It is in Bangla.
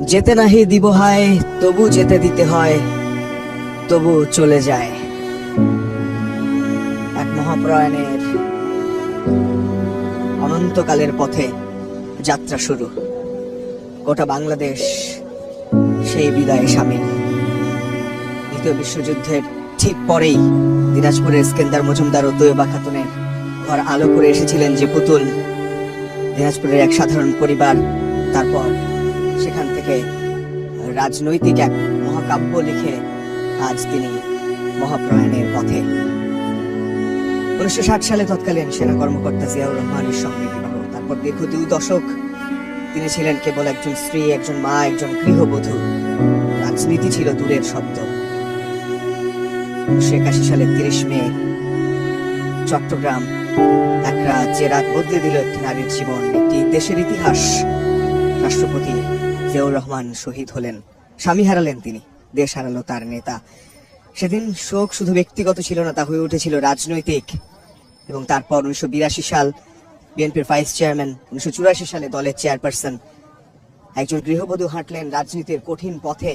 যেতে নাহি দিব হায়, তবু যেতে দিতে হয়, তবু চলে যায়। এক মহাপ্রয়াণের অনন্তকালের পথে যাত্রা শুরু। গোটা বাংলাদেশ সেই বিদায়ে সামিল। দ্বিতীয় বিশ্বযুদ্ধের ঠিক পরেই দিনাজপুরের স্কেন্দার মজুমদার ও তৈয়বা খাতুনের ঘর আলো করে এসেছিলেন যে পুতুল, দিনাজপুরের এক সাধারণ পরিবার, তারপর সেখান থেকে রাজনৈতিক এক মহাকাব্য লিখে আজ তিনি মহাপ্রয়াণের পথে। 1960 সালে তৎকালীন সেনা কর্মকর্তা জিয়াউর রহমানের সঙ্গে বিবাহ। তারপর দীর্ঘ 2 দশক তিনি ছিলেন কেবল একজন স্ত্রী, একজন মা, একজন গৃহবধূ। রাজনীতি ছিল দূরের শব্দ। 1981 সালের 30 মে চট্টগ্রাম এক রাত, যে রাত বদলে দিল একটি নারীর জীবন, একটি দেশের ইতিহাস। রাষ্ট্রপতি জিয়াউর রহমান শহীদ হলেন, স্বামী হারালেন তিনি, দেশ হারালো তার নেতা। সেদিন শোক শুধু ব্যক্তিগত ছিল না, তা হয়ে উঠেছিল রাজনৈতিক। এবং তারপর 1982 সাল বিএনপির ভাইস চেয়ারম্যান, 1984 সালে দলের চেয়ারপারসন, একজন গৃহবধূ হাঁটলেন রাজনীতির কঠিন পথে।